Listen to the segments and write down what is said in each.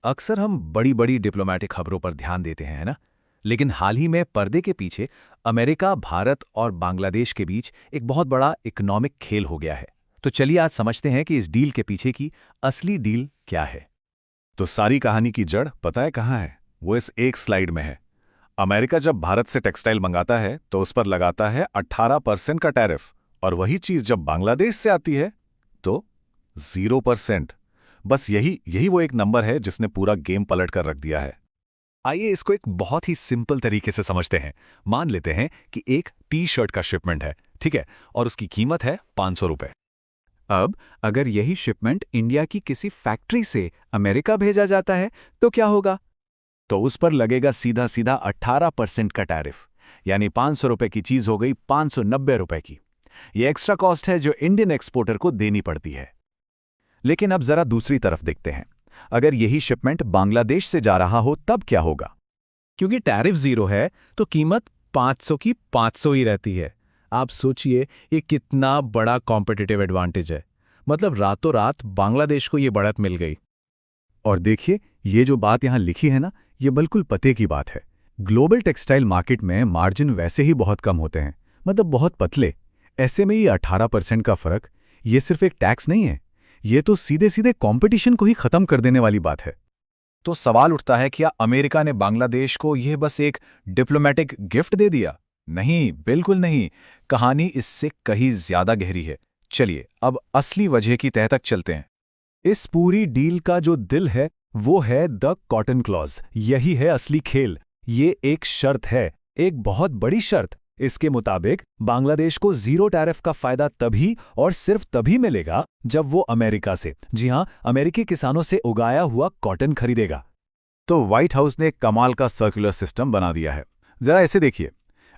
अक्सर हम बड़ी बड़ी डिप्लोमेटिक खबरों पर ध्यान देते हैं, है ना? लेकिन हाल ही में पर्दे के पीछे अमेरिका, भारत और बांग्लादेश के बीच एक बहुत बड़ा इकोनॉमिक खेल हो गया है। तो चलिए आज समझते हैं कि इस डील के पीछे की असली डील क्या है। तो सारी कहानी की जड़ पता है कहाँ है? वो इस एक स्लाइड में है। अमेरिका जब भारत से टेक्सटाइल मंगाता है तो उस पर लगाता है 18% का टैरिफ, और वही चीज जब बांग्लादेश से आती है तो 0%। बस यही यही वो एक नंबर है जिसने पूरा गेम पलट कर रख दिया है। आइए इसको एक बहुत ही सिंपल तरीके से समझते हैं। मान लेते हैं कि एक टी शर्ट का शिपमेंट है, ठीक है, और उसकी कीमत है 500 रुपए। अब अगर यही शिपमेंट इंडिया की किसी फैक्ट्री से अमेरिका भेजा जाता है तो क्या होगा? तो उस पर लगेगा सीधा सीधा 18% का टैरिफ, यानी 500 रुपए की चीज हो गई 590 रुपए की। ये एक्स्ट्रा कॉस्ट है जो इंडियन एक्सपोर्टर को देनी पड़ती है। लेकिन अब जरा दूसरी तरफ देखते हैं। अगर यही शिपमेंट बांग्लादेश से जा रहा हो तब क्या होगा? क्योंकि टैरिफ 0 है तो कीमत 500 की 500 ही रहती है। आप सोचिए ये कितना बड़ा कॉम्पिटिटिव एडवांटेज है। मतलब रातों रात बांग्लादेश को ये बढ़त मिल गई। और देखिए, ये जो बात यहाँ लिखी है ना, ये बिल्कुल पते की बात है। ग्लोबल टेक्सटाइल मार्केट में मार्जिन वैसे ही बहुत कम होते हैं, मतलब बहुत पतले। ऐसे में ये 18% का फर्क, ये सिर्फ एक टैक्स नहीं है, ये तो सीधे सीधे कंपटीशन को ही खत्म कर देने वाली बात है। तो सवाल उठता है, क्या अमेरिका ने बांग्लादेश को यह बस एक डिप्लोमेटिक गिफ्ट दे दिया? नहीं, बिल्कुल नहीं। कहानी इससे कहीं ज्यादा गहरी है। चलिए अब असली वजह की तह तक चलते हैं। इस पूरी डील का जो दिल है वो है द कॉटन क्लॉज। यही है असली खेल। ये एक शर्त है, एक बहुत बड़ी शर्त। इसके मुताबिक बांग्लादेश को 0 टैरिफ का फायदा तभी और सिर्फ तभी मिलेगा जब वो अमेरिका से, जी हां, अमेरिकी किसानों से उगाया हुआ कॉटन खरीदेगा। तो व्हाइट हाउस ने कमाल का सर्कुलर सिस्टम बना दिया है। जरा ऐसे देखिए,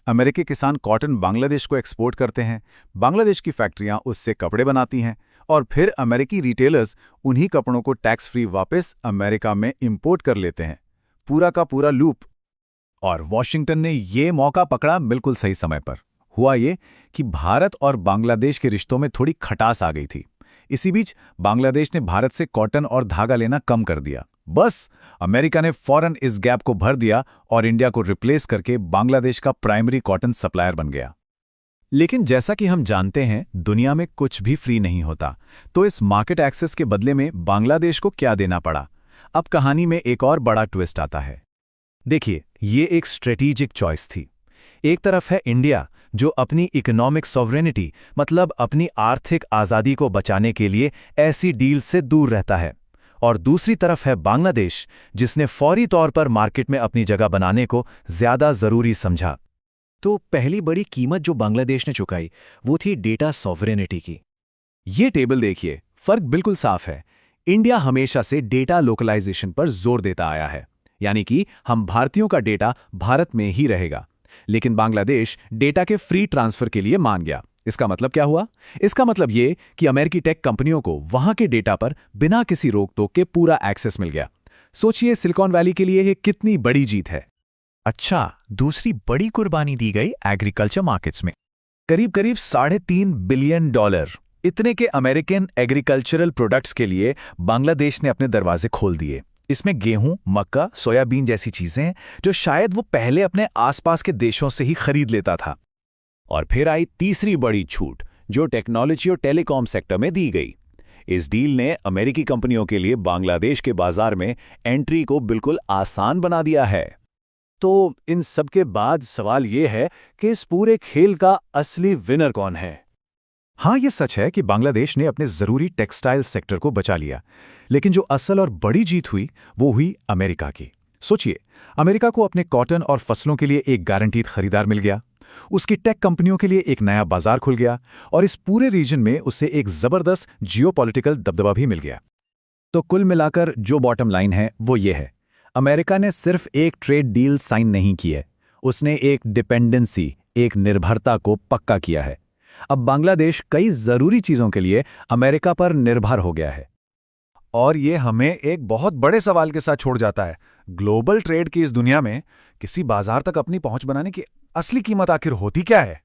अमेरिकी किसान कॉटन बांग्लादेश को एक्सपोर्ट करते हैं, बांग्लादेश की फैक्ट्रियां उससे कपड़े बनाती हैं, और फिर अमेरिकी रिटेलर्स उन्हीं कपड़ों को टैक्स फ्री वापस अमेरिका में इंपोर्ट कर लेते हैं। पूरा का पूरा लूप। और वॉशिंगटन ने ये मौका पकड़ा बिल्कुल सही समय पर। हुआ ये कि भारत और बांग्लादेश के रिश्तों में थोड़ी खटास आ गई थी। इसी बीच बांग्लादेश ने भारत से कॉटन और धागा लेना कम कर दिया। बस अमेरिका ने फौरन इस गैप को भर दिया और इंडिया को रिप्लेस करके बांग्लादेश का प्राइमरी कॉटन सप्लायर बन गया। लेकिन जैसा कि हम जानते हैं, दुनिया में कुछ भी फ्री नहीं होता। तो इस मार्केट एक्सेस के बदले में बांग्लादेश को क्या देना पड़ा? अब कहानी में एक और बड़ा ट्विस्ट आता है। देखिए, ये एक स्ट्रेटेजिक चॉइस थी। एक तरफ है इंडिया, जो अपनी इकोनॉमिक सॉवरेनिटी, मतलब अपनी आर्थिक आज़ादी को बचाने के लिए ऐसी डील से दूर रहता है, और दूसरी तरफ है बांग्लादेश, जिसने फौरी तौर पर मार्केट में अपनी जगह बनाने को ज़्यादा ज़रूरी समझा। तो पहली बड़ी कीमत जो बांग्लादेश ने चुकाई वो थी डेटा सॉवरेनिटी की। ये टेबल देखिए, फर्क बिल्कुल साफ है। इंडिया हमेशा से डेटा लोकलाइजेशन पर जोर देता आया है, यानी कि हम भारतीयों का डेटा भारत में ही रहेगा। लेकिन बांग्लादेश डेटा के फ्री ट्रांसफर के लिए मान गया। इसका मतलब क्या हुआ? इसका मतलब ये कि अमेरिकी टेक कंपनियों को वहां के डेटा पर बिना किसी रोक टोक के पूरा एक्सेस मिल गया। सोचिए, सिलिकॉन वैली के लिए ये कितनी बड़ी जीत है। अच्छा, दूसरी बड़ी कुर्बानी दी गई एग्रीकल्चर मार्केट्स में। करीब करीब $3.5 बिलियन इतने के अमेरिकन एग्रीकल्चरल प्रोडक्ट्स के लिए बांग्लादेश ने अपने दरवाजे खोल दिए। इसमें गेहूं, मक्का, सोयाबीन जैसी चीजें हैं जो शायद वो पहले अपने आसपास के देशों से ही खरीद लेता था। और फिर आई तीसरी बड़ी छूट, जो टेक्नोलॉजी और टेलीकॉम सेक्टर में दी गई। इस डील ने अमेरिकी कंपनियों के लिए बांग्लादेश के बाजार में एंट्री को बिल्कुल आसान बना दिया है। तो इन सब के बाद सवाल ये है कि इस पूरे खेल का असली विनर कौन है? हाँ, ये सच है कि बांग्लादेश ने अपने जरूरी टेक्सटाइल सेक्टर को बचा लिया, लेकिन जो असल और बड़ी जीत हुई वो हुई अमेरिका की। सोचिए, अमेरिका को अपने कॉटन और फसलों के लिए एक गारंटीड खरीदार मिल गया, उसकी टेक कंपनियों के लिए एक नया बाजार खुल गया, और इस पूरे रीजन में उसे एक जबरदस्त जियोपॉलिटिकल दबदबा भी मिल गया। तो कुल मिलाकर जो बॉटम लाइन है वो ये है, अमेरिका ने सिर्फ एक ट्रेड डील साइन नहीं की है, उसने एक डिपेंडेंसी, एक निर्भरता को पक्का किया है। अब बांग्लादेश कई जरूरी चीजों के लिए अमेरिका पर निर्भर हो गया है। और ये हमें एक बहुत बड़े सवाल के साथ छोड़ जाता है। ग्लोबल ट्रेड की इस दुनिया में किसी बाजार तक अपनी पहुंच बनाने की असली कीमत आखिर होती क्या है?